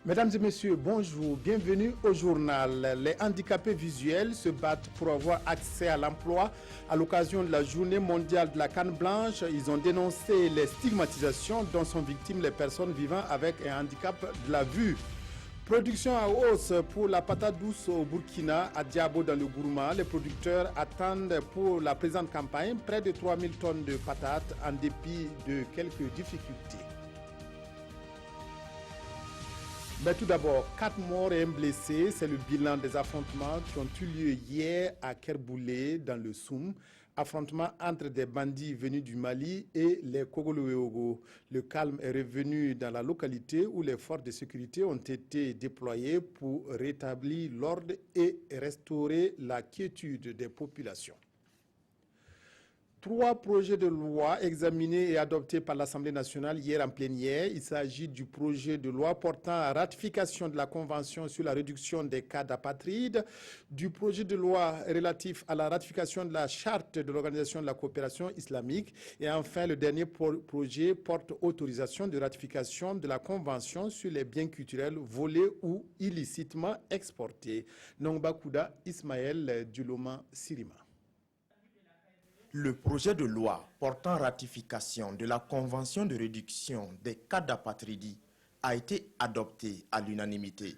Mesdames et messieurs, bonjour, bienvenue au journal. Les handicapés visuels se battent pour avoir accès à l'emploi. À l'occasion de la journée mondiale de la canne blanche, ils ont dénoncé les stigmatisations dont sont victimes les personnes vivant avec un handicap de la vue. Production à hausse pour la patate douce au Burkina, à Diabo dans le Gourma. Les producteurs attendent pour la présente campagne près de 3000 tonnes de patates en dépit de quelques difficultés. Mais tout d'abord, 4 morts et 1 blessé, c'est le bilan des affrontements qui ont eu lieu hier à Kerboulé dans le Soum. Affrontements entre des bandits venus du Mali et les Kogoloweogo. Le calme est revenu dans la localité où les forces de sécurité ont été déployées pour rétablir l'ordre et restaurer la quiétude des populations. 3 projets de loi examinés et adoptés par l'Assemblée nationale hier en plénière. Il s'agit du projet de loi portant à ratification de la Convention sur la réduction des cas d'apatrides, du projet de loi relatif à la ratification de la Charte de l'Organisation de la coopération islamique et enfin le dernier projet porte autorisation de ratification de la Convention sur les biens culturels volés ou illicitement exportés. Nongbakouda Ismaël Duloma Sirima. Le projet de loi portant ratification de la Convention de réduction des cas d'apatridie a été adopté à l'unanimité.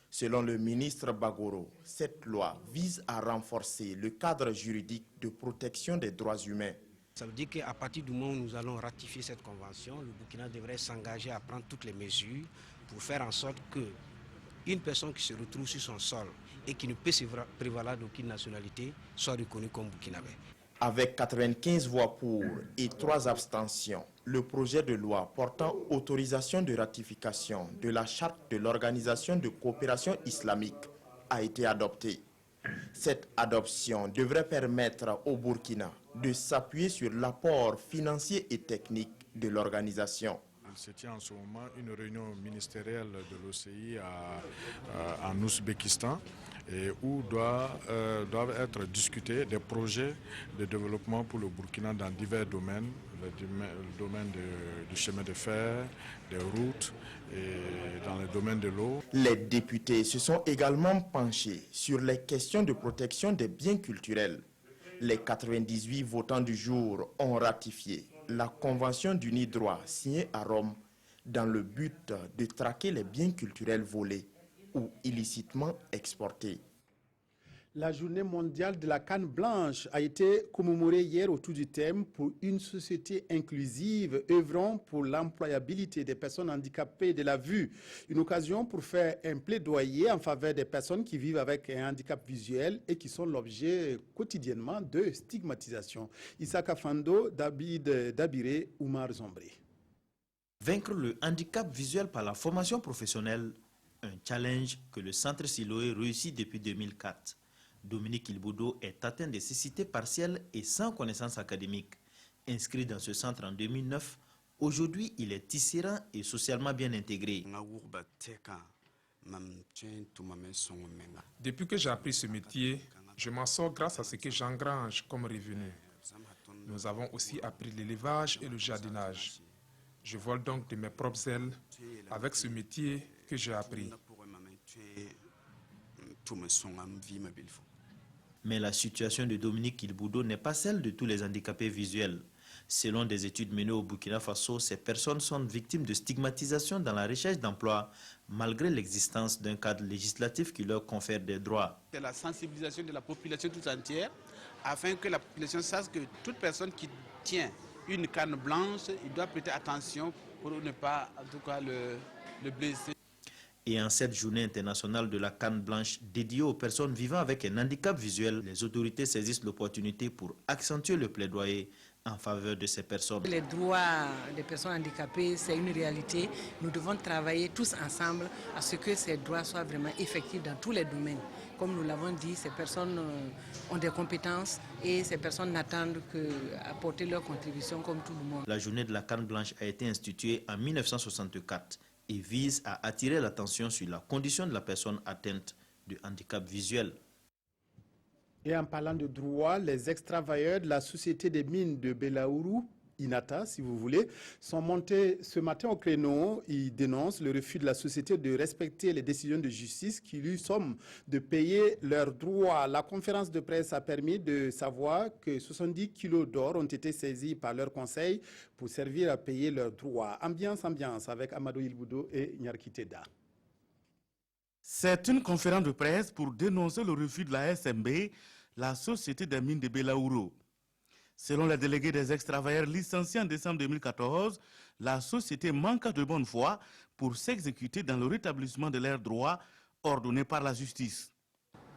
Selon le ministre Bagoro, cette loi vise à renforcer le cadre juridique de protection des droits humains. Ça veut dire qu'à partir du moment où nous allons ratifier cette convention, le Burkina devrait s'engager à prendre toutes les mesures pour faire en sorte que une personne qui se retrouve sur son sol et qui ne peut se prévaloir d'aucune nationalité soit reconnue comme burkinabé. Avec 95 voix pour et 3 abstentions, le projet de loi portant autorisation de ratification de la Charte de l'Organisation de coopération islamique a été adopté. Cette adoption devrait permettre au Burkina de s'appuyer sur l'apport financier et technique de l'organisation. Il se tient en ce moment une réunion ministérielle de l'OCI en Ouzbékistan et où doivent être discutés des projets de développement pour le Burkina dans divers domaines, le domaine du chemin de fer, des routes et dans le domaine de l'eau. Les députés se sont également penchés sur les questions de protection des biens culturels. Les 98 votants du jour ont ratifié la Convention d'Uni Droit signée à Rome dans le but de traquer les biens culturels volés ou illicitement exportés. La journée mondiale de la canne blanche a été commémorée hier autour du thème pour une société inclusive œuvrant pour l'employabilité des personnes handicapées de la vue. Une occasion pour faire un plaidoyer en faveur des personnes qui vivent avec un handicap visuel et qui sont l'objet quotidiennement de stigmatisation. Issa Kafando, David Dabiré, Oumar Zombré. Vaincre le handicap visuel par la formation professionnelle, un challenge que le Centre Siloé réussit depuis 2004. Dominique Ilboudo est atteint de cécité partielle et sans connaissance académique. Inscrit dans ce centre en 2009, aujourd'hui il est tisserand et socialement bien intégré. Depuis que j'ai appris ce métier, je m'en sors grâce à ce que j'engrange comme revenu. Nous avons aussi appris l'élevage et le jardinage. Je vole donc de mes propres ailes avec ce métier que j'ai appris. Mais la situation de Dominique Ilboudo n'est pas celle de tous les handicapés visuels. Selon des études menées au Burkina Faso, ces personnes sont victimes de stigmatisation dans la recherche d'emploi, malgré l'existence d'un cadre législatif qui leur confère des droits. C'est la sensibilisation de la population toute entière, afin que la population sache que toute personne qui tient une canne blanche, il doit prêter attention pour ne pas, en tout cas, le blesser. Et en cette journée internationale de la canne blanche dédiée aux personnes vivant avec un handicap visuel, les autorités saisissent l'opportunité pour accentuer le plaidoyer en faveur de ces personnes. Les droits des personnes handicapées, c'est une réalité. Nous devons travailler tous ensemble à ce que ces droits soient vraiment effectifs dans tous les domaines. Comme nous l'avons dit, ces personnes ont des compétences et ces personnes n'attendent qu'apporter leur contribution comme tout le monde. La journée de la canne blanche a été instituée en 1964 et vise à attirer l'attention sur la condition de la personne atteinte de handicap visuel. Et en parlant de droit, les ex-travailleurs de la Société des mines de Belaourou Inata, si vous voulez, sont montés ce matin au créneau. Ils dénoncent le refus de la société de respecter les décisions de justice qui lui somment de payer leurs droits. La conférence de presse a permis de savoir que 70 kilos d'or ont été saisis par leur conseil pour servir à payer leurs droits. Ambiance avec Amadou Ilboudo et Nyarkiteda. C'est une conférence de presse pour dénoncer le refus de la SMB, la société des mines de Belaouro. Selon les délégués des ex-travailleurs licenciés en décembre 2014, la société manque de bonne foi pour s'exécuter dans le rétablissement de leurs droits ordonnés par la justice.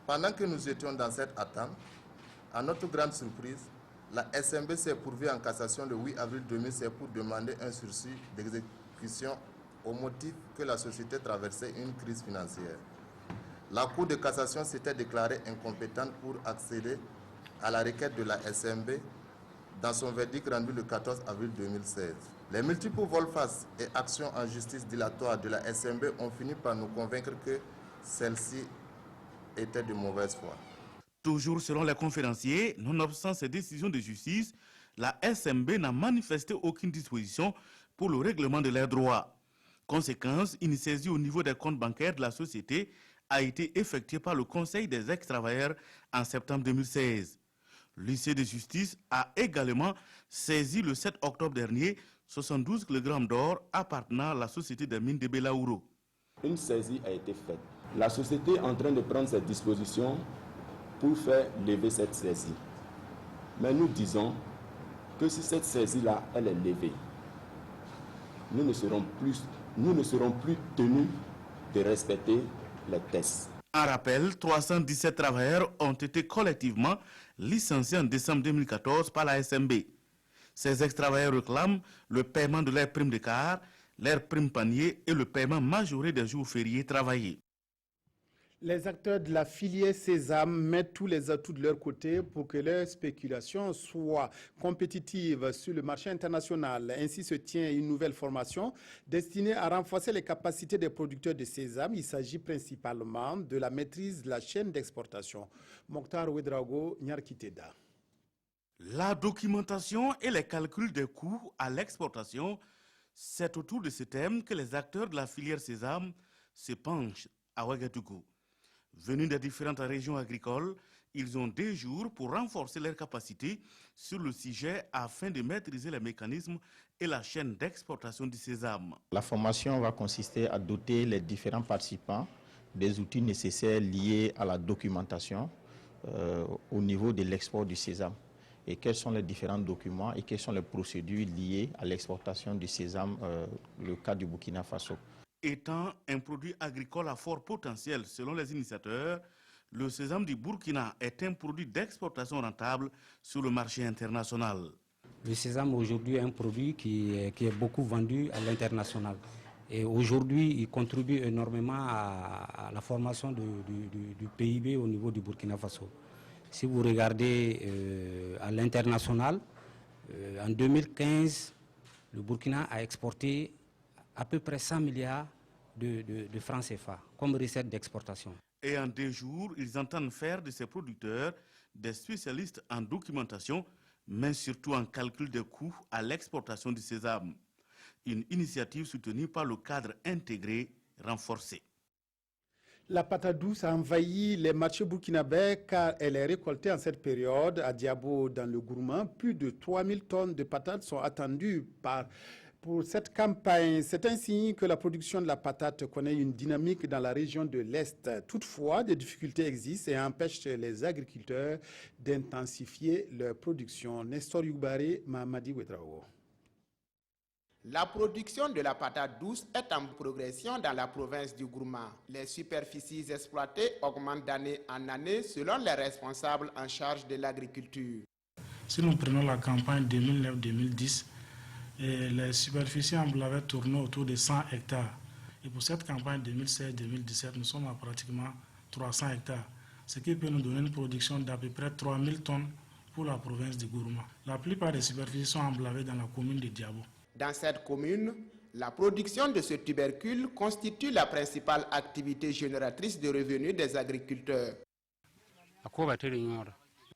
Pendant que nous étions dans cette attente, à notre grande surprise, la SMB s'est pourvue en cassation le 8 avril 2016 pour demander un sursis d'exécution au motif que la société traversait une crise financière. La Cour de cassation s'était déclarée incompétente pour accéder à la requête de la SMB dans son verdict rendu le 14 avril 2016. Les multiples volte-face et actions en justice dilatoire de la SMB ont fini par nous convaincre que celle-ci était de mauvaise foi. Toujours selon les conférenciers, nonobstant ces décisions de justice, la SMB n'a manifesté aucune disposition pour le règlement de leurs droits. Conséquence, une saisie au niveau des comptes bancaires de la société a été effectuée par le Conseil des ex-travailleurs en septembre 2016. L'huissier de justice a également saisi le 7 octobre dernier 72 kg d'or appartenant à la société des mines de Belaouro. Une saisie a été faite. La société est en train de prendre ses dispositions pour faire lever cette saisie. Mais nous disons que si cette saisie-là, elle est levée, nous ne serons plus tenus de respecter les tests. En rappel, 317 travailleurs ont été collectivement licenciés en décembre 2014 par la SMB. Ces ex-travailleurs réclament le paiement de leurs primes de quart, leurs primes panier et le paiement majoré des jours fériés travaillés. Les acteurs de la filière Sésame mettent tous les atouts de leur côté pour que leur spéculation soit compétitive sur le marché international. Ainsi se tient une nouvelle formation destinée à renforcer les capacités des producteurs de sésame. Il s'agit principalement de la maîtrise de la chaîne d'exportation. Mokhtar Ouedraogo, Nyarkiteda. La documentation et les calculs des coûts à l'exportation, c'est autour de ce thème que les acteurs de la filière sésame se penchent à Ouagadougou. Venus des différentes régions agricoles, ils ont des jours pour renforcer leurs capacités sur le sujet afin de maîtriser les mécanismes et la chaîne d'exportation du sésame. La formation va consister à doter les différents participants des outils nécessaires liés à la documentation au niveau de l'export du sésame. Et quels sont les différents documents et quelles sont les procédures liées à l'exportation du sésame, le cas du Burkina Faso. Étant un produit agricole à fort potentiel selon les initiateurs, le sésame du Burkina est un produit d'exportation rentable sur le marché international. Le sésame aujourd'hui est un produit qui est beaucoup vendu à l'international. Et aujourd'hui, il contribue énormément à la formation du PIB au niveau du Burkina Faso. Si vous regardez à l'international, en 2015, le Burkina a exporté à peu près 100 milliards de francs CFA comme recette d'exportation. Et en 2 jours, ils entendent faire de ces producteurs des spécialistes en documentation, mais surtout en calcul des coûts à l'exportation du sésame. Une initiative soutenue par le cadre intégré renforcé. La patate douce a envahi les marchés burkinabés car elle est récoltée en cette période. À Diabo, dans le Gourmand, plus de 3000 tonnes de patates sont attendues pour cette campagne. C'est ainsi que la production de la patate connaît une dynamique dans la région de l'Est. Toutefois, des difficultés existent et empêchent les agriculteurs d'intensifier leur production. Nestor Youbare, Mamadi Ouedraogo. La production de la patate douce est en progression dans la province du Gourmand. Les superficies exploitées augmentent d'année en année selon les responsables en charge de l'agriculture. Si nous prenons la campagne 2009-2010, les superficies emblavées tournaient autour de 100 hectares. Et pour cette campagne 2016-2017, nous sommes à pratiquement 300 hectares, ce qui peut nous donner une production d'à peu près 3000 tonnes pour la province du Gourmand. La plupart des superficies sont emblavées dans la commune de Diabo. Dans cette commune, la production de ce tubercule constitue la principale activité génératrice de revenus des agriculteurs.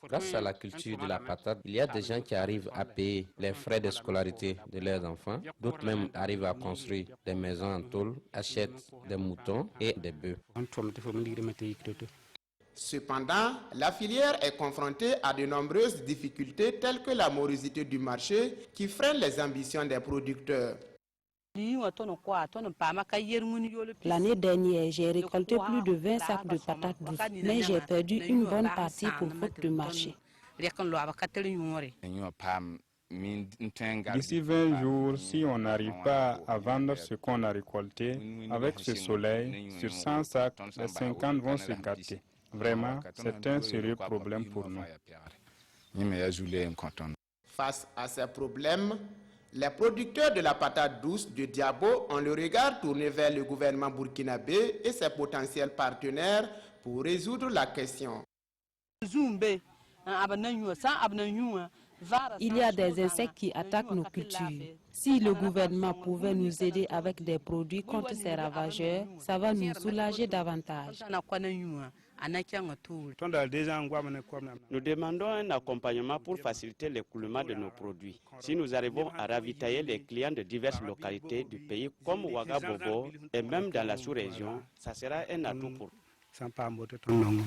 Grâce à la culture de la patate, il y a des gens qui arrivent à payer les frais de scolarité de leurs enfants. D'autres même arrivent à construire des maisons en tôle, achètent des moutons et des bœufs. Cependant, la filière est confrontée à de nombreuses difficultés telles que la morosité du marché qui freine les ambitions des producteurs. L'année dernière, j'ai récolté plus de 20 sacs de patates douces, mais j'ai perdu une bonne partie pour faute de marché. D'ici 20 jours, si on n'arrive pas à vendre ce qu'on a récolté, avec ce soleil, sur 100 sacs, les 50 vont se gâter. Vraiment, c'est un sérieux problème pour nous. Face à ces problèmes, les producteurs de la patate douce de Diabo ont le regard tourné vers le gouvernement burkinabé et ses potentiels partenaires pour résoudre la question. Il y a des insectes qui attaquent nos cultures. Si le gouvernement pouvait nous aider avec des produits contre ces ravageurs, ça va nous soulager davantage. Nous demandons un accompagnement pour faciliter l'écoulement de nos produits. Si nous arrivons à ravitailler les clients de diverses localités du pays comme Ouagabobo et même dans la sous-région, ça sera un atout pour nous.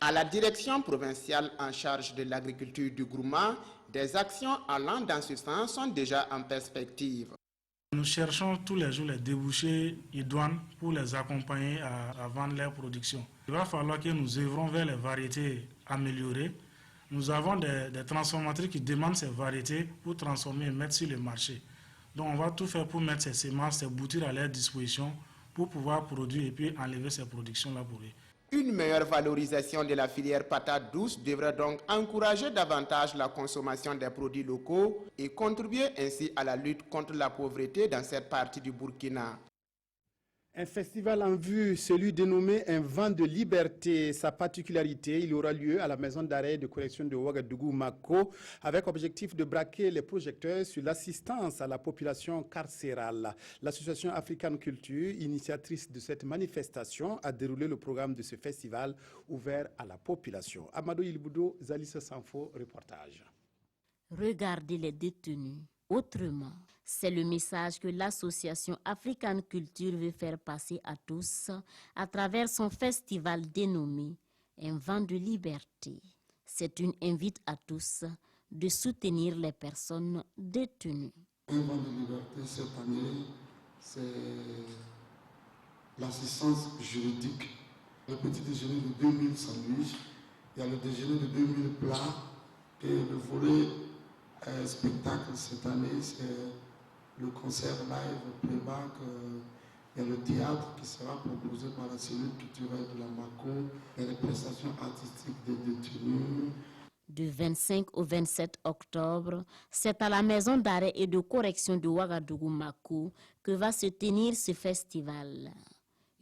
À la direction provinciale en charge de l'agriculture du Gourma, des actions allant dans ce sens sont déjà en perspective. Nous cherchons tous les jours les débouchés idoines pour les accompagner à vendre leur production. Il va falloir que nous œuvrons vers les variétés améliorées. Nous avons des transformatrices qui demandent ces variétés pour transformer et mettre sur le marché. Donc on va tout faire pour mettre ces semences, ces boutures à leur disposition pour pouvoir produire et puis enlever ces productions-là pour eux. Une meilleure valorisation de la filière patate douce devrait donc encourager davantage la consommation des produits locaux et contribuer ainsi à la lutte contre la pauvreté dans cette partie du Burkina. Un festival en vue, celui dénommé Un vent de liberté. Sa particularité, il aura lieu à la maison d'arrêt de correction de Ouagadougou-Mako avec objectif de braquer les projecteurs sur l'assistance à la population carcérale. L'association African Culture, initiatrice de cette manifestation, a déroulé le programme de ce festival ouvert à la population. Amadou Ilboudo, Zalissa Sanfo, reportage. Regardez les détenus autrement. C'est le message que l'association African Culture veut faire passer à tous à travers son festival dénommé Un vent de liberté. C'est une invite à tous de soutenir les personnes détenues. Un vent de liberté cette année, c'est l'assistance juridique. Le petit déjeuner de 2000 sandwichs, il y a le déjeuner de 2000 plats et le volet spectacle cette année, c'est le concert live playback, il y a le théâtre qui sera proposé par la cellule culturelle de la Mako, et les prestations artistiques des détenus. Du 25 au 27 octobre, c'est à la maison d'arrêt et de correction de Ouagadougou-Mako que va se tenir ce festival.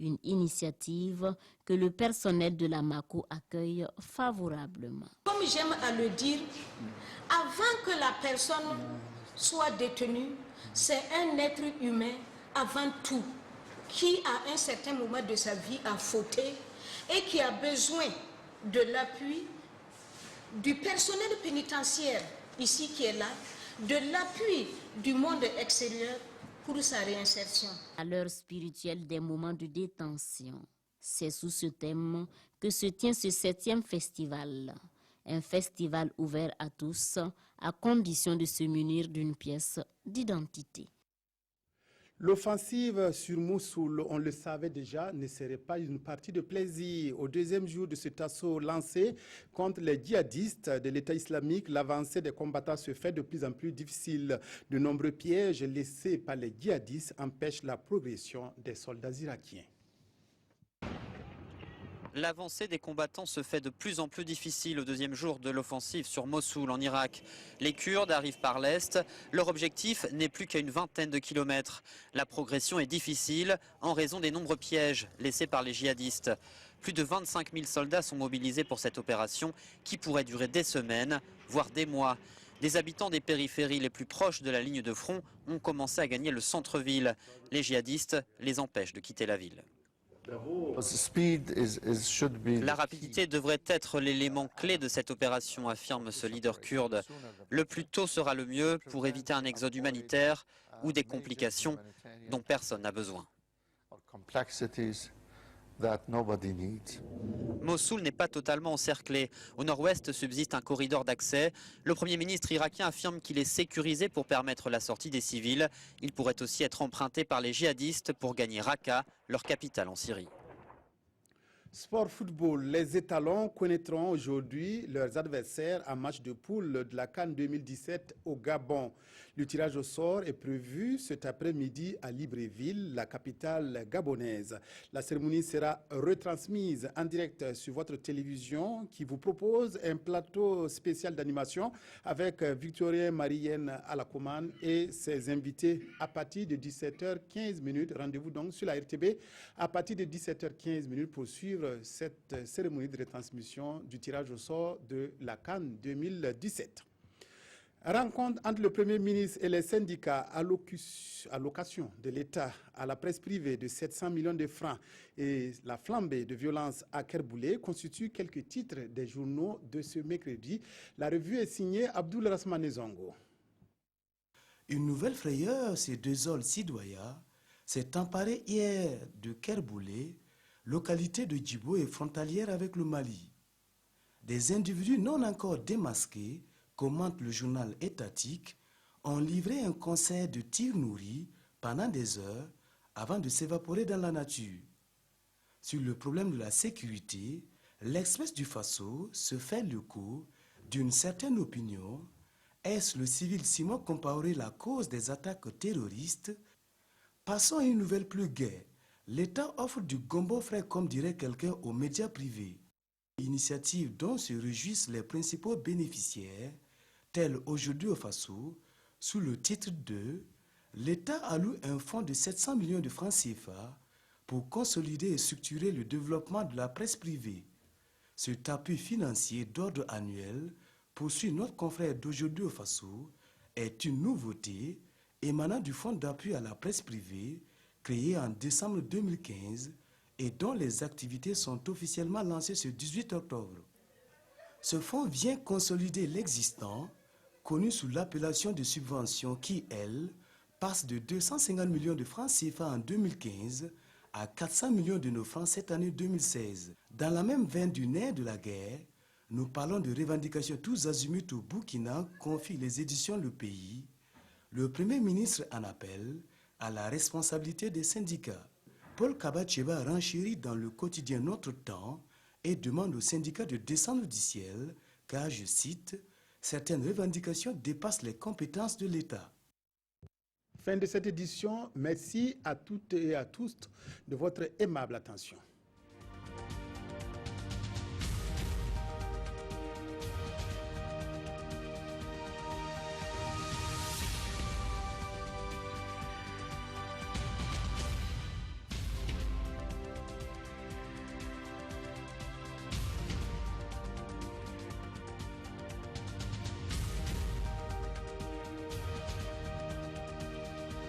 Une initiative que le personnel de la Mako accueille favorablement. Comme j'aime à le dire, avant que la personne soit détenue, c'est un être humain avant tout qui à un certain moment de sa vie a fauté et qui a besoin de l'appui du personnel pénitentiaire ici qui est là, de l'appui du monde extérieur pour sa réinsertion. À l'heure spirituelle des moments de détention, c'est sous ce thème que se tient ce 7e festival. Un festival ouvert à tous, à condition de se munir d'une pièce d'identité. L'offensive sur Mossoul, on le savait déjà, ne serait pas une partie de plaisir. Au deuxième jour de cet assaut lancé contre les djihadistes de l'État islamique, l'avancée des combattants se fait de plus en plus difficile. De nombreux pièges laissés par les djihadistes empêchent la progression des soldats irakiens. L'avancée des combattants se fait de plus en plus difficile au deuxième jour de l'offensive sur Mossoul en Irak. Les Kurdes arrivent par l'Est. Leur objectif n'est plus qu'à une vingtaine de kilomètres. La progression est difficile en raison des nombreux pièges laissés par les djihadistes. Plus de 25 000 soldats sont mobilisés pour cette opération qui pourrait durer des semaines, voire des mois. Des habitants des périphéries les plus proches de la ligne de front ont commencé à gagner le centre-ville. Les djihadistes les empêchent de quitter la ville. La rapidité devrait être l'élément clé de cette opération, affirme ce leader kurde. Le plus tôt sera le mieux pour éviter un exode humanitaire ou des complications dont personne n'a besoin. Mossoul n'est pas totalement encerclé. Au nord-ouest subsiste un corridor d'accès. Le Premier ministre irakien affirme qu'il est sécurisé pour permettre la sortie des civils. Il pourrait aussi être emprunté par les djihadistes pour gagner Raqqa, leur capitale en Syrie. Sport football, les étalons connaîtront aujourd'hui leurs adversaires en match de poule de la CAN 2017 au Gabon. Le tirage au sort est prévu cet après-midi à Libreville, la capitale gabonaise. La cérémonie sera retransmise en direct sur votre télévision qui vous propose un plateau spécial d'animation avec Victorien Marienne à la commande et ses invités à partir de 17h15. Rendez-vous donc sur la RTB à partir de 17h15 pour suivre cette cérémonie de retransmission du tirage au sort de la CAN 2017. Rencontre entre le Premier ministre et les syndicats à allocation de l'État à la presse privée de 700 millions de francs et la flambée de violence à Kerboulé constituent quelques titres des journaux de ce mercredi. La revue est signée Abdoul Rasmane Zongo. Une nouvelle frayeur se désole Sidoya s'est emparée hier de Kerboulé, localité de Djibo et frontalière avec le Mali. Des individus non encore démasqués, commente le journal étatique, ont livré un concert de tirs nourris pendant des heures avant de s'évaporer dans la nature. Sur le problème de la sécurité, l'Express du Faso se fait l'écho d'une certaine opinion. Est-ce le civil Simon Compaoré la cause des attaques terroristes? Passons à une nouvelle plus gaie. L'État offre du gombo frais, comme dirait quelqu'un, aux médias privés. Initiative dont se réjouissent les principaux bénéficiaires, tels aujourd'hui au Faso, sous le titre de « L'État alloue un fonds de 700 millions de francs CFA pour consolider et structurer le développement de la presse privée. Cet appui financier d'ordre annuel, poursuit notre confrère d'aujourd'hui au Faso, est une nouveauté émanant du fonds d'appui à la presse privée créé en décembre 2015 et dont les activités sont officiellement lancées ce 18 octobre. Ce fonds vient consolider l'existant, connu sous l'appellation de subvention qui, elle, passe de 250 millions de francs CFA en 2015 à 400 millions de nos francs cette année 2016. Dans la même veine du nerf de la guerre, nous parlons de revendications tous azimuts au Burkina, confie les éditions Le Pays. Le Premier ministre en appelle à la responsabilité des syndicats. Paul Kabacheba renchérit dans le quotidien Notre Temps et demande aux syndicats de descendre du ciel car, je cite, « certaines revendications dépassent les compétences de l'État ». Fin de cette édition. Merci à toutes et à tous de votre aimable attention.